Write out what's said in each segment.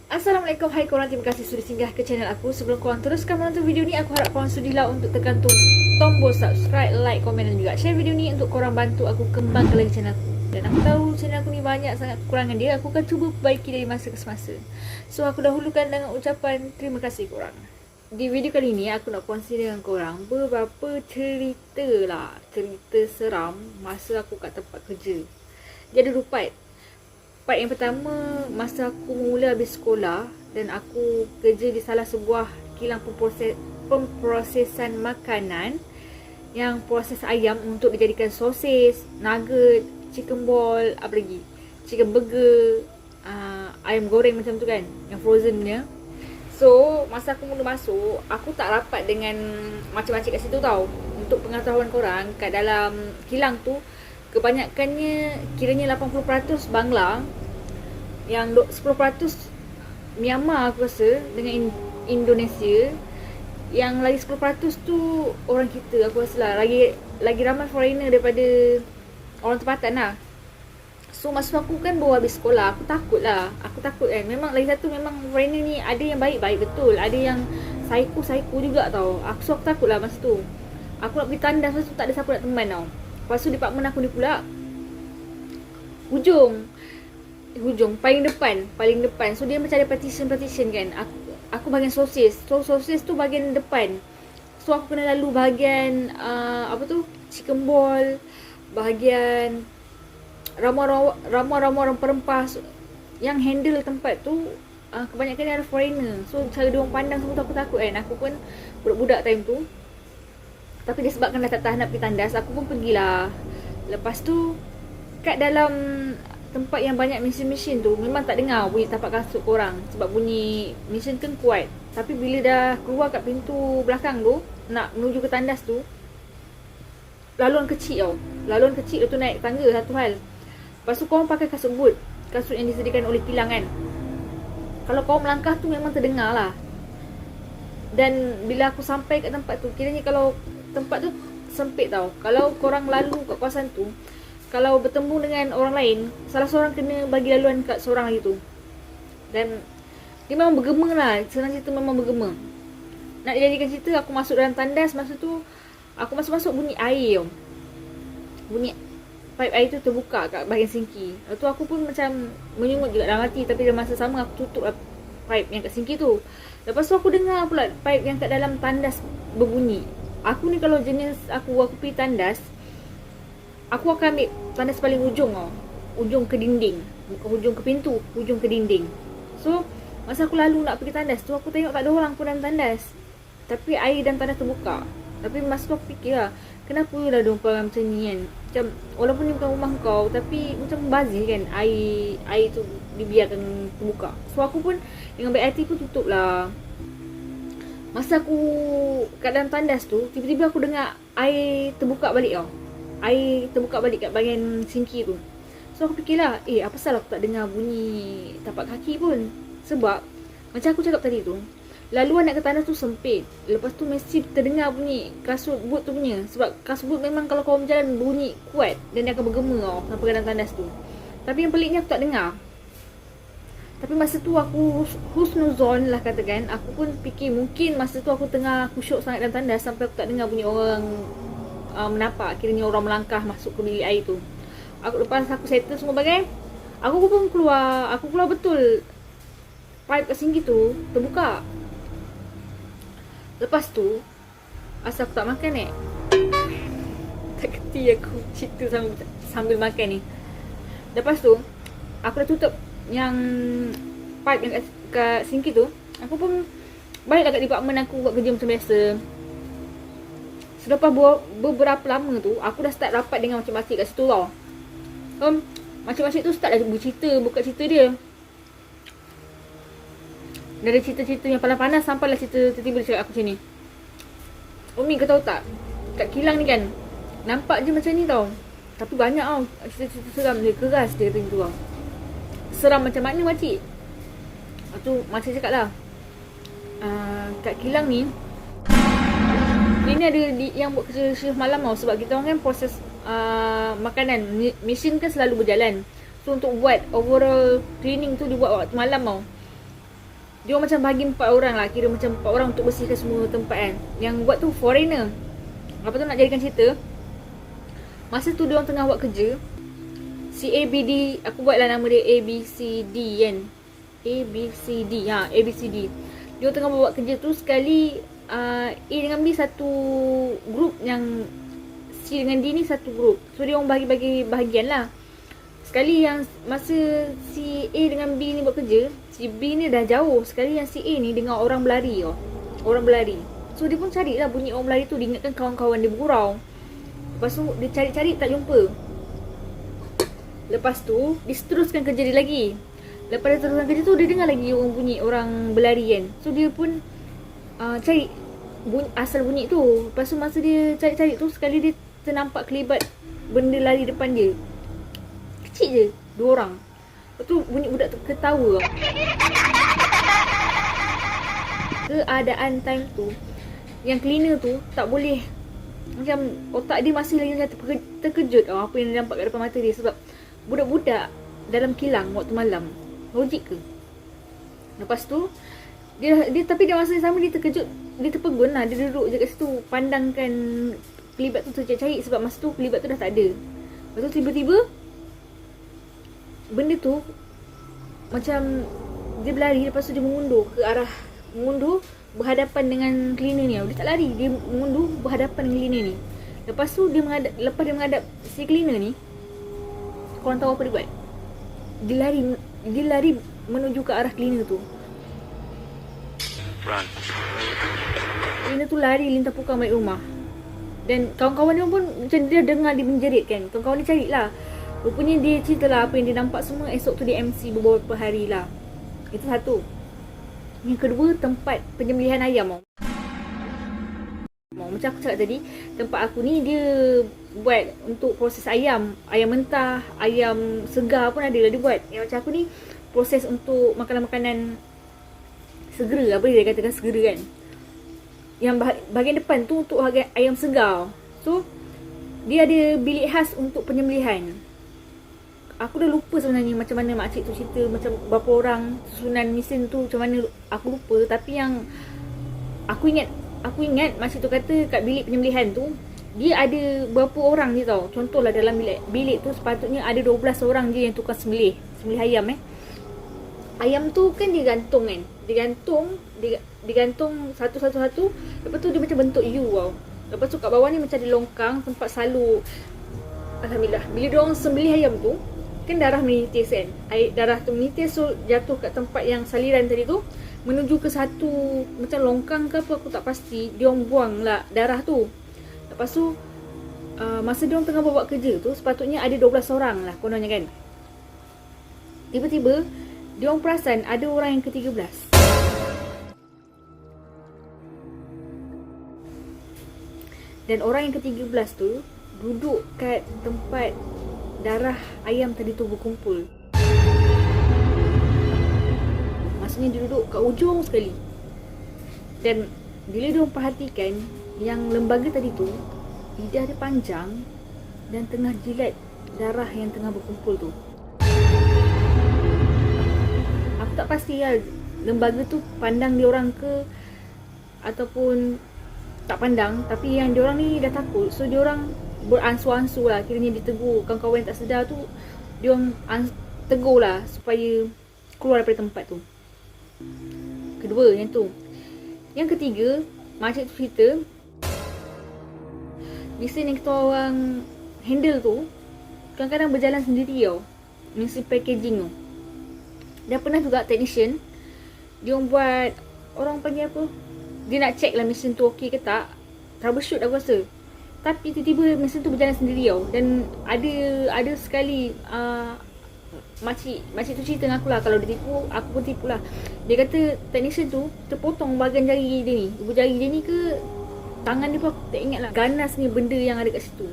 Assalamualaikum, hai korang, terima kasih sudah singgah ke channel aku. Sebelum korang teruskan menonton video ni, aku harap korang sudilah untuk tekan tombol subscribe, like, komen dan juga share video ni untuk korang bantu aku kembangkan lagi channel aku. Dan aku tahu channel aku ni banyak sangat kekurangan dia, aku akan cuba perbaiki dari masa ke semasa. So aku dahulukan dengan ucapan terima kasih korang. Di video kali ni aku nak kongsi dengan korang beberapa cerita seram masa aku kat tempat kerja. Dia ada 2 part. Part yang pertama, masa aku mula habis sekolah dan aku kerja di salah sebuah kilang pemprosesan makanan yang proses ayam untuk dijadikan sosis, nugget, chicken ball, apa lagi, chicken burger, ayam goreng macam tu kan, yang frozen punya. So, masa aku mula masuk, aku tak rapat dengan macam-macam kat situ tau. Untuk pengetahuan korang, kat dalam kilang tu kebanyakannya kiranya 80% Bangla, yang 10% Myanmar aku rasa dengan Indonesia, yang lagi 10% tu orang kita aku rasa lah. Lagi ramai foreigner daripada orang tempatan lah. So masa aku kan baru habis sekolah, aku takut kan. Memang lagi satu, memang foreigner ni ada yang baik-baik betul, ada yang psycho juga tau. Aku takut lah masa tu. Aku nak pergi tandas masa tu, tak ada siapa nak teman tau. Lepas tu department aku ni pula hujung paling depan. So dia macam ada partition kan. Aku bahagian sosis. So sosis tu bahagian depan. So aku kena lalu bahagian chicken ball, bahagian ramuan rempah-rempah. Yang handle tempat tu kebanyakan dia ada foreigner. So cara dia orang pandang semua tu aku takut kan. Aku pun budak-budak time tu. Tapi disebabkan dah tak tahan nak pergi tandas, aku pun pergilah. Lepas tu kat dalam tempat yang banyak mesin-mesin tu, memang tak dengar bunyi tapak kasut korang, sebab bunyi mesin kan kuat. Tapi bila dah keluar kat pintu belakang tu, nak menuju ke tandas tu, laluan kecil tu naik tangga satu hal. Lepas tu korang pakai kasut boot, kasut yang disediakan oleh kilang kan. Kalau korang melangkah tu memang terdengar lah. Dan bila aku sampai kat tempat tu, kiranya kalau tempat tu sempit tau, kalau korang lalu kat kawasan tu, kalau bertemu dengan orang lain, salah seorang kena bagi laluan kat seorang lagi tu. Dan dia memang bergema lah, senang cerita memang bergema. Nak dijadikan cerita, aku masuk dalam tandas, masa tu aku masuk bunyi air tau. Bunyi pipe air tu terbuka kat bahagian sinki. Lepas tu aku pun macam menyungut juga dalam hati, tapi dalam masa sama aku tutup lah pipe yang kat sinki tu. Lepas tu aku dengar pula pipe yang kat dalam tandas berbunyi. Aku ni kalau jenis aku pergi tandas, aku akan ambil tandas paling ujung tau. Ujung ke dinding, bukan hujung ke pintu, hujung ke dinding. So masa aku lalu nak pergi tandas tu, aku tengok tak ada orang pun dalam tandas, tapi air dalam tandas terbuka. Tapi masa tu aku fikir lah, kenapa lah diorang perangai macam ni kan. Macam walaupun ni bukan rumah kau, tapi macam bazir kan, air tu dibiarkan terbuka. So aku pun dengan baik hati pun tutup lah. Masa aku kat dalam tandas tu, tiba-tiba aku dengar air terbuka balik tau. Air terbuka balik kat bahagian sinki tu. So aku fikirlah, apa salah aku tak dengar bunyi tapak kaki pun. Sebab macam aku cakap tadi tu, laluan nak ke tandas tu sempit. Lepas tu mesti terdengar bunyi kasut boot tu punya. Sebab kasut boot memang kalau kau berjalan bunyi kuat, dan dia akan bergema tau sampai ke dalam tandas tu. Tapi yang peliknya aku tak dengar. Tapi masa tu aku husnuzon lah katakan. Aku pun fikir mungkin masa tu aku tengah khusyuk sangat dalam tandas sampai aku tak dengar bunyi orang menapak, kiranya orang melangkah masuk ke bilik air tu. Lepas aku settle semua bagai, aku pun keluar betul. Pipe kat sinki tu terbuka. Lepas tu asal aku tak makan tak kerti aku cerita sambil makan ni. Lepas tu aku dah tutup yang pipe yang kat sinki tu. Aku pun baliklah kat department aku buat kerja macam biasa. Selepas beberapa lama tu, aku dah start rapat dengan makcik-makcik kat situ tau. Makcik-makcik tu start dah buka cerita dia. Dari cerita-cerita yang panas-panas sampailah cerita tiba-tiba dia cakap aku macam ni. Umi, kau tahu tak, kat kilang ni kan, nampak je macam ni tau, tapi banyak tau cerita-cerita seram dia, keras dia kata gitu tau. Seram macam mana makcik? Lepas tu makcik cakap lah, kat kilang ni, ini ada yang buat kerja shift malam tau. Sebab kita orang kan proses makanan, mesin kan selalu berjalan. So untuk buat overall cleaning tu dibuat waktu malam tau. Dia orang macam bagi 4 orang lah, kira macam 4 orang untuk bersihkan semua tempat kan. Yang buat tu foreigner. Apa tu nak jadikan cerita, masa tu dia orang tengah buat kerja, si ABD, aku buatlah nama dia ABCD kan. ABCD, ABCD. Dia orang tengah buat kerja tu, sekali A dengan B satu group, yang C dengan D ni satu group. So dia orang bagi-bagi bahagian lah. Sekali yang masa si A dengan B ni buat kerja, si B ni dah jauh. Sekali yang si A ni dengar orang berlari tau. Orang berlari. So dia pun carilah bunyi orang berlari tu. Dia ingatkan kawan-kawan dia bergurau. Lepas tu dia cari-cari tak jumpa. Lepas tu dia teruskan kerja dia lagi. Lepas dia teruskan kerja tu, dia dengar lagi orang bunyi orang berlari kan. So dia pun cari asal bunyi tu. Lepas tu masa dia cari-cari tu, sekali dia ternampak kelibat benda lari depan dia. Kecil je, 2 orang. Lepas tu bunyi budak tu ketawa. Keadaan time tu, yang cleaner tu tak boleh, macam otak dia masih lagi terkejut apa yang dia nampak kat depan mata dia. Sebab budak-budak dalam kilang waktu malam, logik ke? Lepas tu dia tapi dia masa yang sama dia terkejut, dia terpegun lah. Dia duduk je kat situ, pandangkan kelibat tu tercari-cari. Sebab masa tu kelibat tu dah tak ada. Lepas tu tiba-tiba benda tu macam dia berlari. Lepas tu dia mengundur berhadapan dengan cleaner ni. Dia tak lari, dia mengundur berhadapan dengan cleaner ni. Lepas tu lepas dia menghadap si cleaner ni, korang tahu apa dia buat? Dia lari menuju ke arah cleaner tu. Run. Cleaner tu lari lintah pukang balik rumah. Dan kawan-kawan dia pun macam dia dengar dia menjerit kan. Kawan-kawan dia carilah. Rupanya dia ceritalah apa yang dia nampak semua. Esok tu dia MC beberapa hari lah. Itu satu. Yang kedua, tempat penyembelihan ayam. Macam aku cakap tadi, tempat aku ni dia buat untuk proses ayam. Ayam mentah, ayam segar pun ada lah dia buat. Yang macam aku ni, proses untuk makanan-makanan segera. Apa dia katakan segera kan. Yang bahagian depan tu untuk ayam segar. So, dia ada bilik khas untuk penyembelihan. Aku dah lupa sebenarnya macam mana makcik tu cerita, macam berapa orang susunan mesin tu macam mana, aku lupa. Tapi yang aku ingat makcik tu kata kat bilik penyembelihan tu dia ada berapa orang je tau. Contohlah dalam bilik tu sepatutnya ada 12 orang je yang tukang sembelih ayam Ayam tu kan digantung kan. Digantung satu. Lepas tu dia macam bentuk U tau. Lepas tu kat bawah ni macam ada longkang tempat salur. Alhamdulillah, bila diorang sembelih ayam tu kan darah menitis kan. Darah tu menitis, so jatuh kat tempat yang saliran tadi tu, menuju ke satu macam longkang ke apa, aku tak pasti. Diorang buang lah darah tu. Lepas tu masa diorang tengah buat kerja tu, sepatutnya ada 12 orang lah kononnya kan. Tiba-tiba diorang perasan ada orang yang ke-13. Dan orang yang ke-13 tu duduk kat tempat darah ayam tadi tu berkumpul. Maksudnya dia duduk kat ujung sekali. Dan bila dia perhatikan yang lembaga tadi tu, lidah dia panjang dan tengah jilat darah yang tengah berkumpul tu. Aku tak pasti lah lembaga tu pandang dia orang ke ataupun tak pandang. Tapi yang dia orang ni dah takut, so dia orang beransu-ansu lah. Kiranya ditegur kawan-kawan yang tak sedar tu, dia orang tegur lah supaya keluar daripada tempat tu. Kedua yang tu. Yang ketiga, makcik tu cerita mesin yang kita orang handle tu kadang-kadang berjalan sendiri tau. Mesin packaging tu. Dan pernah juga technician, dia orang buat, orang panggil apa, dia nak check lah mesin tu okey ke tak, troubleshoot aku rasa. Tapi tiba-tiba mesin tu berjalan sendiri tau. Dan ada sekali makcik tu cerita dengan aku lah, kalau dia tipu, aku pun tipu lah. Dia kata technician tu terpotong bahagian jari dia ni, ibu jari dia ni ke tangan dia pun aku tak ingat lah. Ganas ni benda yang ada kat situ.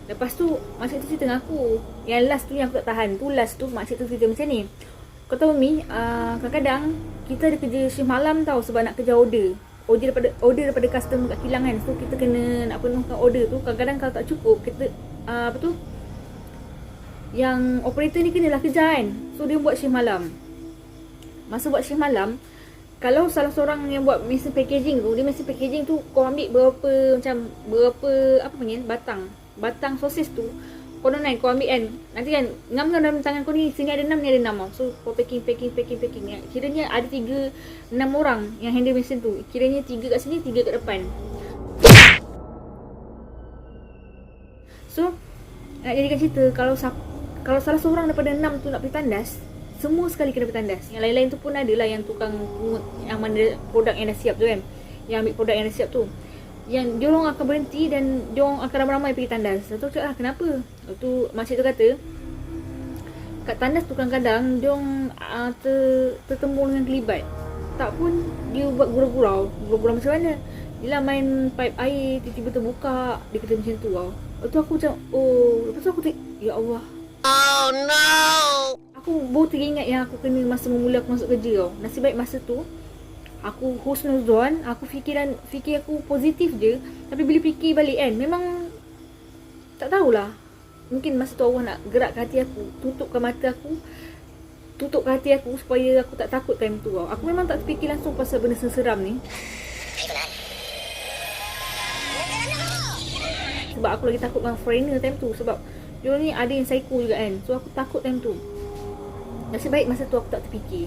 Lepas tu makcik tu cerita dengan aku. Yang last tu yang aku tak tahan tu, last tu makcik tu cerita macam ni. Kau tahu Mi, kadang-kadang kita ada kerja shift malam tau, sebab nak kerja order daripada customer kat kilang kan. So kita kena nak penuhkan order tu. Kadang-kadang kalau tak cukup, kita yang operator ni kenalah kerja kan. So dia buat shift malam. Masa buat shift malam, kalau salah seorang yang buat mesin packaging tu, dia mesin packaging tu kau ambil berapa apa panggil batang sosis tu, kau kau ambil kan, nanti kan ngam dalam tangan kau ni, sini ada 6, ni ada 6 tau. So kau packing ya. Kiranya ada 6 orang yang handle mesin tu, kiranya 3 kat sini, 3 kat depan. So nak jadikan cerita, kalau salah seorang daripada 6 tu nak pergi tandas, semua sekali kena bertandas. Yang lain-lain tu pun ada lah, yang tukang pungut yang mana produk yang dah siap tu kan, yang ambil produk yang dah siap tu, yang diorang akan berhenti dan diorang akan ramai-ramai pergi tandas. Lepas tu cakap lah, kenapa? Lepas tu makcik tu kata, kat tandas tu kadang-kadang diorang tertembung dengan kelibat. Tak pun dia buat gurau-gurau macam mana? Dia lah main pipe air, tiba-tiba terbuka. Dia kata macam tu tau. Lepas tu aku macam, lepas tu aku ya Allah, oh no, aku baru teringat yang aku kena masa memula aku masuk kerja tau. Nasib baik masa tu aku husnuzon, aku fikir aku positif je. Tapi bila fikir balik kan, memang tak tahulah, mungkin masa tu Allah nak gerakkan hati aku, tutupkan hati aku supaya aku tak takut time tu tau. Aku memang tak terfikir langsung pasal benda seseram ni, sebab aku lagi takut dengan foreigner time tu. Sebab dia ni ada yang psycho juga kan. So aku takut time tu. Nasib baik masa tu aku tak terfikir.